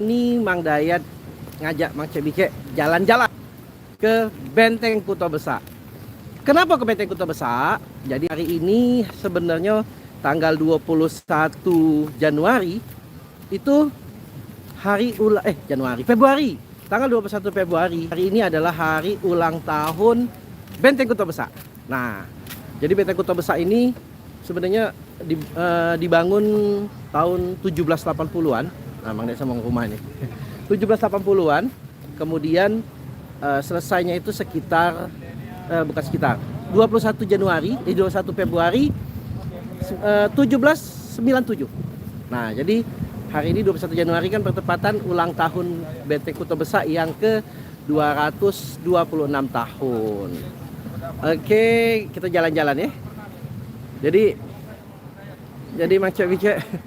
Ini Mang Dayat ngajak Mang Cebice jalan-jalan ke Benteng Kuto Besak. Kenapa ke Benteng Kuto Besak? Jadi hari ini sebenarnya tanggal 21 Januari itu Februari. Tanggal 21 Februari. Hari ini adalah hari ulang tahun Benteng Kuto Besak. Nah, jadi Benteng Kuto Besak ini sebenarnya dibangun tahun 1780-an. Nah, Mang Desa mau ke rumah ini. 1780-an. Kemudian selesainya itu sekitar 21 Februari 1797. Nah, jadi hari ini 21 Januari kan bertepatan ulang tahun Benteng Kuto Besak yang ke 226 tahun. Oke, kita jalan-jalan ya. Jadi Mang Cebice.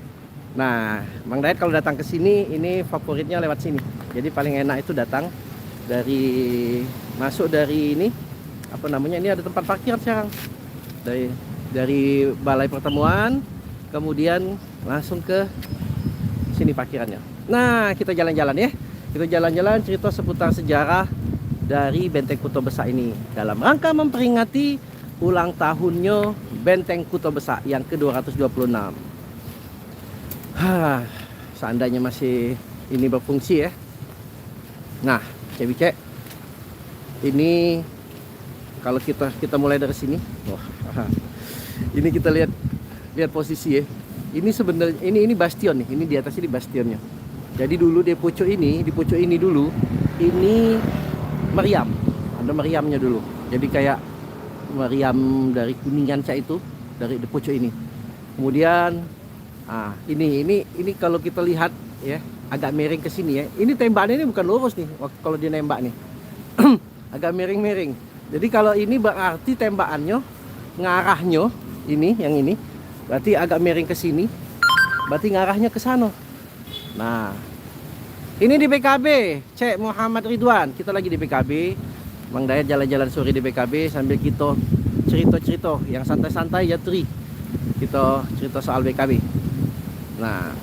Nah, Mang Dayat kalau datang ke sini ini favoritnya lewat sini. Jadi paling enak itu datang masuk dari ini apa namanya, ini ada tempat parkir sekarang. Dari balai pertemuan kemudian langsung ke sini parkirannya. Nah, kita jalan-jalan ya. Kita jalan-jalan cerita seputar sejarah dari Benteng Kuto Besak ini dalam rangka memperingati ulang tahunnya Benteng Kuto Besak yang ke-226. Seandainya masih ini berfungsi ya. Nah, Cebice, ini kalau kita mulai dari sini, ini kita lihat posisi ya. Ini sebenarnya ini bastion nih. Ini di atas ini bastionnya. Jadi dulu di pucuk ini dulu ini meriam. Ada meriamnya dulu. Jadi kayak meriam dari Kuningan itu dari di pucuk ini. Kemudian ini kalau kita lihat ya, agak miring ke sini ya. Ini tembakannya ini bukan lurus nih kalau dia nembak nih. Agak miring-miring. Jadi kalau ini berarti tembakannya ngarahnya yang ini berarti agak miring ke sini. Berarti ngarahnya ke sana. Nah, ini di PKB, Cek Muhammad Ridwan. Kita lagi di PKB. Mang Dayat jalan-jalan sore di PKB sambil kita cerita-cerita yang santai-santai ya Tri. Kita cerita soal BKB. Nah,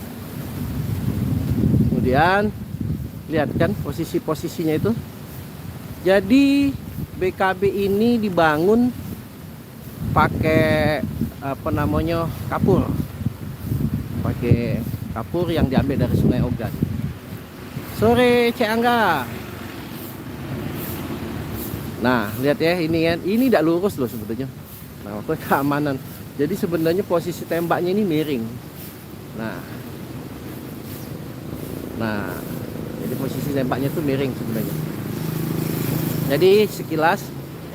kemudian lihat kan posisinya itu. Jadi BKB ini dibangun pakai kapur. Pakai kapur yang diambil dari Sungai Ogan. Sore Cek Angga. Nah, lihat ya, ini tidak lurus loh sebetulnya. Nah, waktu keamanan. Jadi sebenarnya posisi tembaknya ini miring. Nah, jadi posisi tembaknya itu miring sebenarnya. Jadi sekilas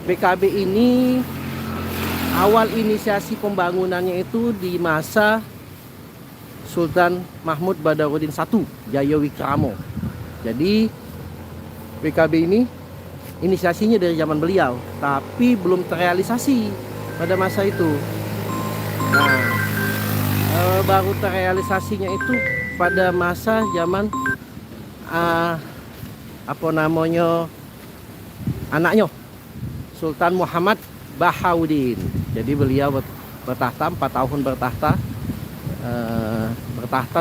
BKB ini awal inisiasi pembangunannya itu di masa Sultan Mahmud Badarudin I Jayawikrama. Jadi BKB ini inisiasinya dari zaman beliau, tapi belum terrealisasi pada masa itu. Nah, baru terrealisasinya itu pada masa zaman anaknya Sultan Muhammad Bahaudin. Jadi beliau bertahta 4 tahun bertahta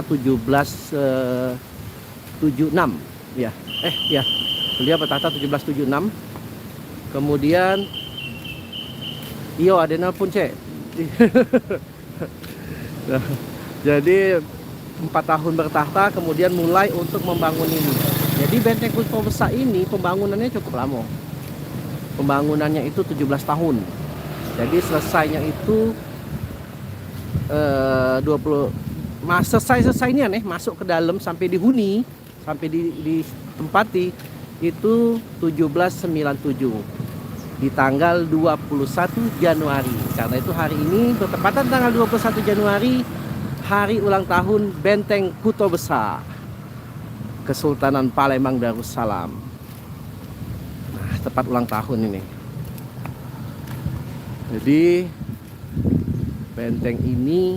1776 ya. Beliau bertahta 1776. Kemudian ada pun Cek. Nah, jadi 4 tahun bertahta kemudian mulai untuk membangun ini. Jadi Benteng Kuto Besak ini pembangunannya cukup lama. Pembangunannya itu 17 tahun. Jadi selesainya itu selesainya nih masuk ke dalam sampai dihuni, sampai ditempati itu 1797 di tanggal 21 Januari. Karena itu hari ini bertepatan tanggal 21 Januari hari ulang tahun Benteng Kuto Besak Kesultanan Palembang Darussalam. Nah, tepat ulang tahun ini. Jadi benteng ini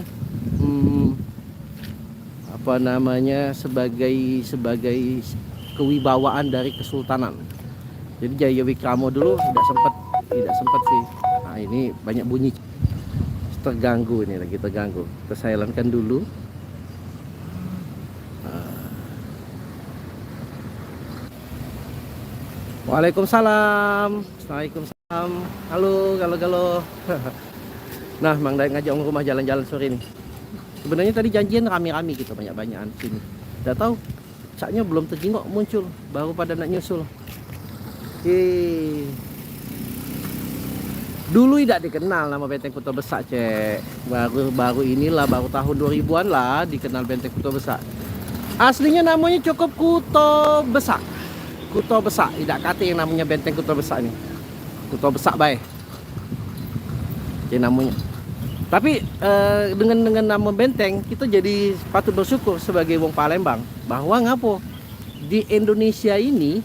sebagai kewibawaan dari kesultanan. Jadi Jayawikrama dulu tidak sempat sih. Nah, ini banyak bunyi. Terganggu ini, lagi terganggu. Kita silentkan dulu. Waalaikumsalam. Waalaikumsalam. Halo, halo. Nah, Mang Dayak ngajak rumah jalan-jalan sore ini. Sebenarnya tadi janjian rame-rame gitu, banyak-banyakan sini. Udah tahu, caknya belum terjengok muncul, baru pada nak nyusul. Dulu tidak dikenal nama Benteng Kota Besar, cek. Baru inilah, baru tahun 2000-an lah dikenal Benteng Kota Besar. Aslinya namanya cukup Kuto Besar. Kuto Besar, tidak kata yang namanya Benteng Kuto Besar ini. Kuto Besar baik. Jadi namanya. Tapi dengan nama benteng kita jadi patut bersyukur sebagai wong Palembang bahwa ngapo di Indonesia ini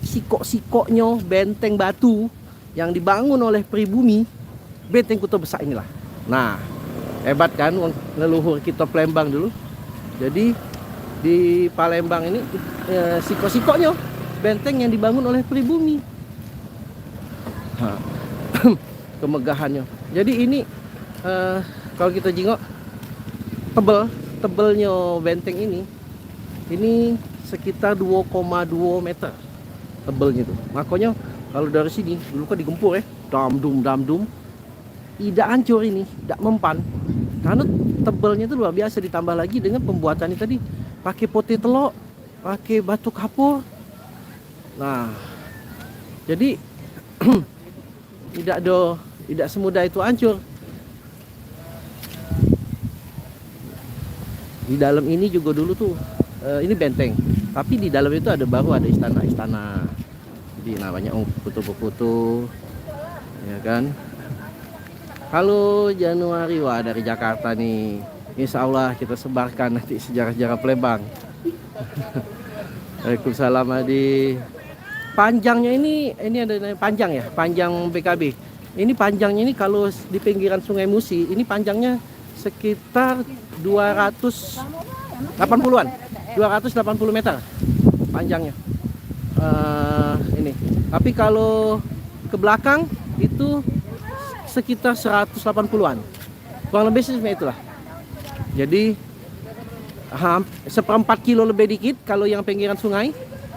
sikok-sikoknya benteng batu yang dibangun oleh pribumi Benteng Kuto Besar inilah. Nah, hebat kan wong leluhur kita Palembang dulu. Jadi di Palembang ini sikok-sikoknya benteng yang dibangun oleh pribumi. Kemegahannya. Jadi ini kalau kita jengok tebelnya benteng ini sekitar 2,2 meter tebelnya tuh. Makanya kalau dari sini dulu kan digempur damdum tidak hancur ini, tidak mempan karena tebelnya itu luar biasa. Ditambah lagi dengan pembuatannya tadi pakai putih telok, pakai batu kapur. Nah, jadi tidak semudah itu hancur. Di dalam ini juga dulu tuh ini benteng, tapi di dalam itu ada istana. Jadi namanya foto-foto, ya kan. Halo Januari, wah dari Jakarta nih. Insya Allah kita sebarkan nanti sejarah-sejarah Palembang. Waalaikumsalam Adi. Panjangnya ini ada panjang ya, panjang BKB. Ini panjangnya ini kalau di pinggiran Sungai Musi, ini panjangnya sekitar 280-an, 280 meter panjangnya. Ini. Tapi kalau ke belakang itu sekitar 180-an. Kurang lebih seperti itulah. Jadi seperempat kilo lebih dikit kalau yang pinggiran sungai.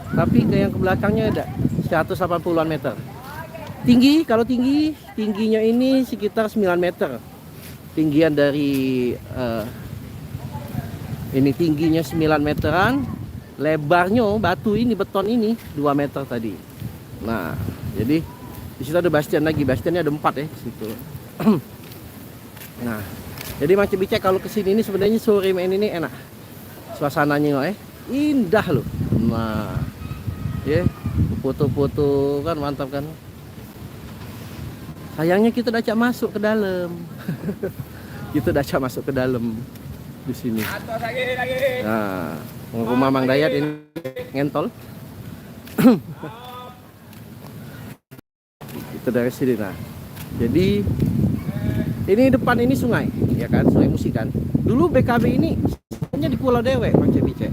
Tapi yang ke belakangnya ada 180-an meter. Kalau tingginya ini sekitar 9 meter. Tinggian dari ini tingginya 9 meteran, lebarnya batu ini, beton ini 2 meter tadi. Nah, jadi di situ ada bastian lagi. Bastiannya ada 4 ya di situ. Nah, jadi macam bicara kalau kesini ini sebenarnya sore main ini enak. Suasananya indah loh. Nah, ya, foto-foto kan mantap kan. Sayangnya kita udah cak masuk ke dalam. Kita udah cak masuk ke dalam di sini. Nah, rumah Mang Dayat ini ngentol. Kita dari sini. Nah, jadi ini depan ini sungai, ya kan, Sungai Musi kan. Dulu BKB ini hanya di Pulau Dewek, Bang Cebice.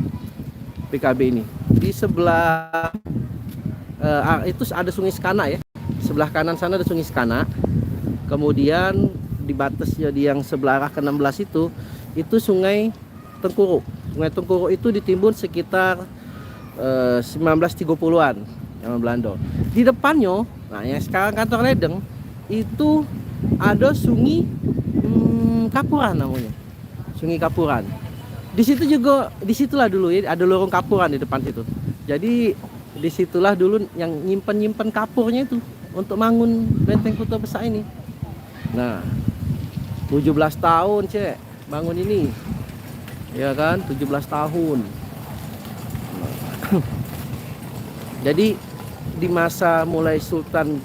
BKB ini di sebelah itu ada Sungai Sekana ya. Sebelah kanan sana ada Sungai Sekana. Kemudian di batasnya di yang sebelah arah ke-16 itu Sungai Tengkuru. Sungai Tengkuru itu ditimbun sekitar 1930-an zaman Belanda. Di depannya, nah yang sekarang kantor ledeng itu ada Sungai Kapuran namanya. Sungai Kapuran. Disitulah dulu ya, ada lorong kapuran di depan situ. Jadi disitulah dulu yang nyimpen kapurnya itu untuk bangun Benteng Kuto Besar ini. Nah, 17 tahun cek bangun ini, ya kan, 17 tahun. Jadi di masa mulai Sultan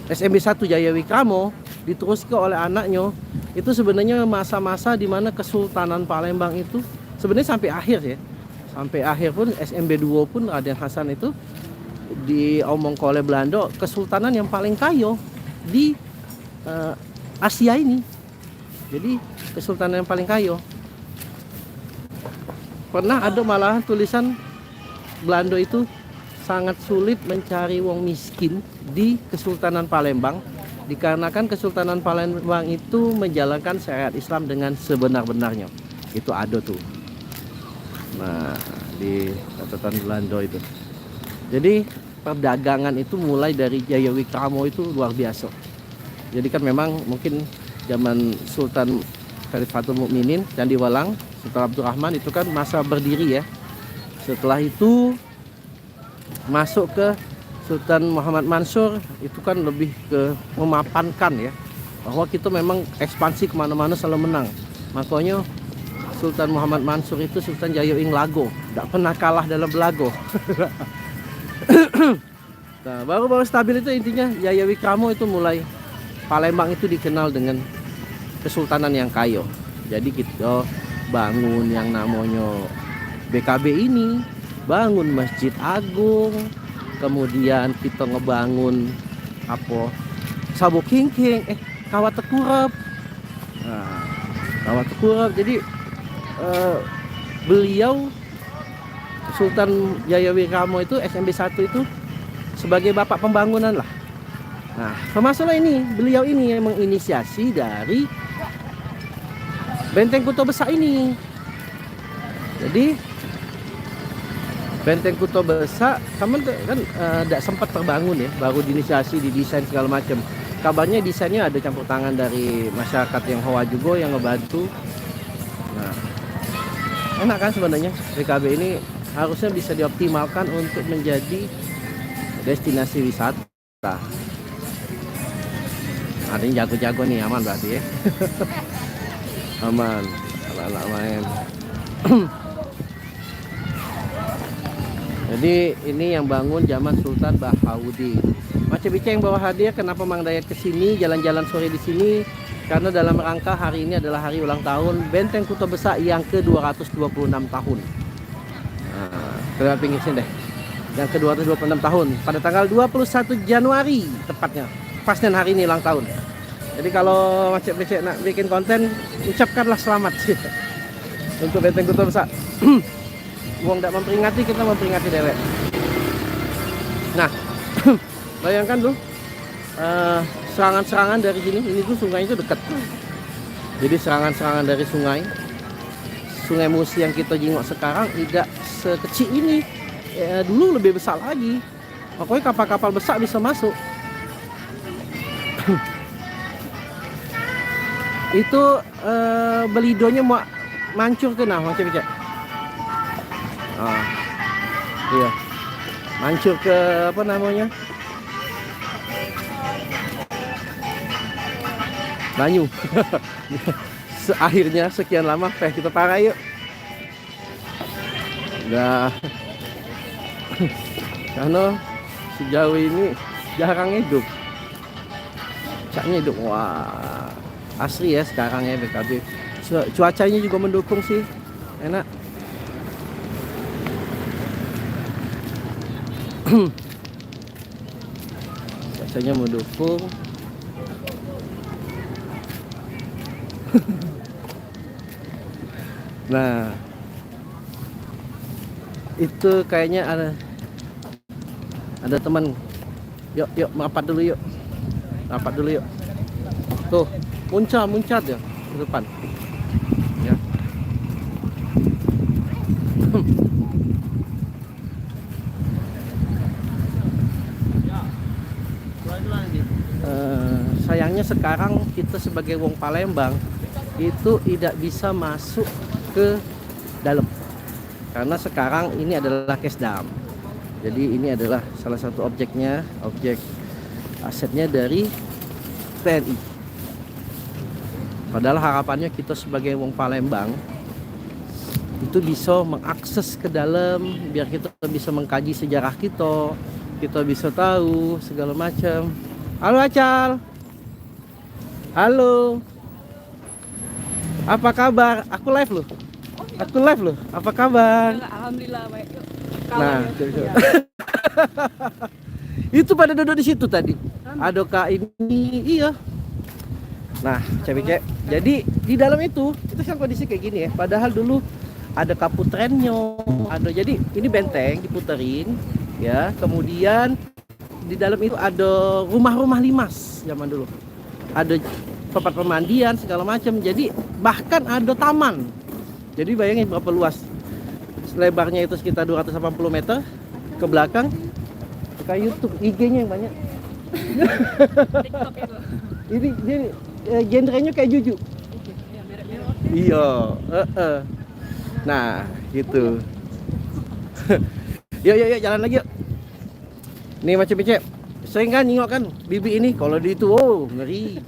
SMB 1 Jaya Wikramo diteruskan oleh anaknya. Itu sebenarnya masa-masa di mana Kesultanan Palembang itu sebenarnya sampai akhir ya. Sampai akhir pun SMB 2 pun Raden Hasan itu diomong oleh Belanda kesultanan yang paling kaya di Asia ini. Jadi kesultanan yang paling kaya. Pernah ada malahan tulisan Belanda itu sangat sulit mencari wong miskin di Kesultanan Palembang dikarenakan Kesultanan Palembang itu menjalankan syariat Islam dengan sebenar-benarnya. Itu ada tuh. Nah, di catatan Belanda itu. Jadi perdagangan itu mulai dari Jaya Wikramo itu luar biasa. Jadi kan memang mungkin zaman Sultan Khalifatul Mukminin Candi Walang, Sultan Abdurrahman itu kan masa berdiri ya. Setelah itu masuk ke Sultan Muhammad Mansur, itu kan lebih ke memapankan ya, bahwa kita memang ekspansi kemana-mana selalu menang. Makanya Sultan Muhammad Mansur itu Sultan Jayo ing Lago, tidak pernah kalah dalam belago. Nah, baru-baru stabil itu intinya Jaya Wikramo itu mulai Palembang itu dikenal dengan kesultanan yang kaya. Jadi kita bangun yang namanya BKB ini, bangun Masjid Agung, kemudian kita ngebangun apa Sabo Kingking, Kawat Tekurep. Nah, Kawat Tekurep. Jadi beliau Sultan Jaya Wikramo itu SMB 1 itu sebagai bapak pembangunan lah. Nah, termasuklah ini, beliau ini yang menginisiasi dari Benteng Kuto Besak ini. Jadi Benteng Kuto Besak kan tidak sempat terbangun ya, baru diinisiasi, didesain segala macam. Kabarnya desainnya ada campur tangan dari masyarakat yang Hoa juga yang ngebantu. Nah, enak kan sebenarnya BKB ini harusnya bisa dioptimalkan untuk menjadi destinasi wisata. Ada yang jago-jago nih, aman berarti ya. Aman, anak-anak main. Jadi ini yang bangun zaman Sultan Bahaudin. Macam bicara yang bawa hadiah, kenapa Mang Dayat kesini jalan-jalan sore di sini? Karena dalam rangka hari ini adalah hari ulang tahun Benteng Kuto Besak yang ke-226 tahun. Nah, pinggir sini deh. Yang ke-226 tahun pada tanggal 21 Januari tepatnya. Pasnya hari ini ulang tahun. Jadi kalau Macet Becek nak bikin konten, ucapkanlah selamat sih untuk Benteng Kuto Besak. Wong tidak memperingati, kita memperingati dewek. Nah, bayangkan tuh serangan-serangan dari sini. Ini tuh sungai itu dekat. Jadi serangan-serangan dari Sungai Musi yang kita jenguk sekarang tidak sekecil ini. Dulu lebih besar lagi. Pokoknya kapal-kapal besar bisa masuk. Itu belidonya mau mancur tuh nah macam macam. Iya. Mancur ke apa namanya? Banyu. Akhirnya sekian lama kita pakai yuk. Udah. Karena sejauh ini jarang hidup. Caknya hidup. Wah, asli ya sekarang ya BKB. Cuacanya juga mendukung sih. Enak. Cuacanya mendukung. Nah, itu kayaknya ada teman. Yuk merapat dulu yuk. Rapat dulu yuk. Tuh, muncat ya ke depan. Ya. Sayangnya sekarang kita sebagai wong Palembang itu tidak bisa masuk ke dalam karena sekarang ini adalah Kesdam. Jadi ini adalah salah satu objek asetnya dari TNI. Padahal harapannya kita sebagai wong Palembang itu bisa mengakses ke dalam biar kita bisa mengkaji sejarah kita bisa tahu segala macam. Halo Acal. Halo. Apa kabar? Aku live loh. Apa kabar? Alhamdulillah baik. Nah, ya. Itu pada duduk di situ tadi. Ada kak ini, iya. Nah, cewek. Jadi di dalam itu kan kondisi kayak gini ya. Padahal dulu ada kaputrennya, ada. Jadi ini benteng diputerin, ya. Kemudian di dalam itu ada rumah-rumah limas zaman dulu. Ada tempat pemandian segala macam. Jadi bahkan ada taman. Jadi bayangin berapa luas. Lebarnya itu sekitar 280 meter ke belakang. Kayak YouTube, IG-nya yang banyak. TikTok itu. Ini genrenya kayak Juju. Ya, merek-merek. Iya, Nah, gitu. Yuk, jalan lagi yuk. Nih macam Bicep. Sering kan nyingok kan bibi ini kalau di itu ngeri.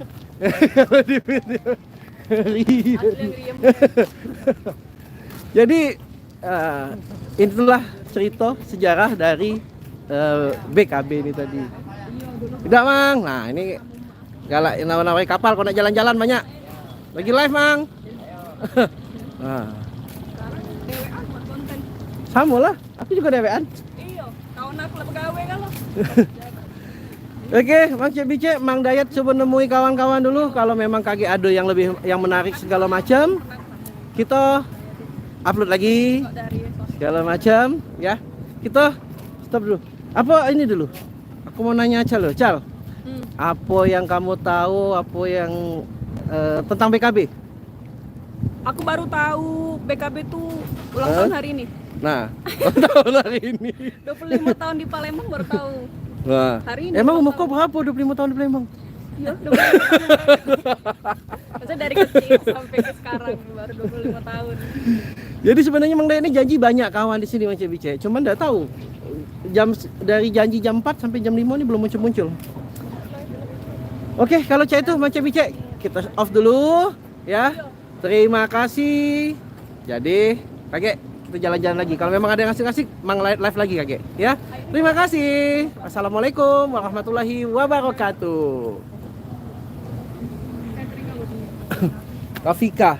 Kalau di itu ngeri. Asli yang riem. Jadi itulah cerita sejarah dari BKB ini tadi. Tidak, Mang. Nah, ini galak nawar-nawari kapal kalau nak jalan-jalan banyak. Lagi live, Mang. Nah, Dewean buat konten. sama lah. Aku juga dewean. Iya, kawan aku lah pegawai kan lo. Oke, Mang Cek Bicek, Mang Dayat coba nemui kawan-kawan dulu. Kalau memang kaki ada yang lebih yang menarik segala macam, kita upload lagi Kok dari segala macam, ya. Kita stop dulu. Apa ini dulu? Aku mau nanya Cal loh, Cal. Apa yang kamu tahu? Apa yang tentang BKB? Aku baru tahu BKB tuh ulang tahun hari ini. Nah, tahun hari ini. 25 tahun di Palembang baru tahu. Wah. Hari ini Emang ulang umur kau berapa 25 tahun di Palembang? Iya, 25 tahun. Maksudnya dari kecil sampai ke sekarang baru 25 tahun. Jadi sebenarnya Mang Dayat ini janji banyak kawan di sini Mang Cek Bicek. Cuman enggak tahu. Dari janji jam 4 sampai jam 5 ini belum muncul-muncul. Oke, kalau Cek itu Mang Cek Bicek, kita off dulu ya. Terima kasih. Jadi, Kakek, kita jalan-jalan lagi. Kalau memang ada yang asik-asik, Mang live lagi Kakek, ya. Terima kasih. Assalamualaikum warahmatullahi wabarakatuh. Kafika.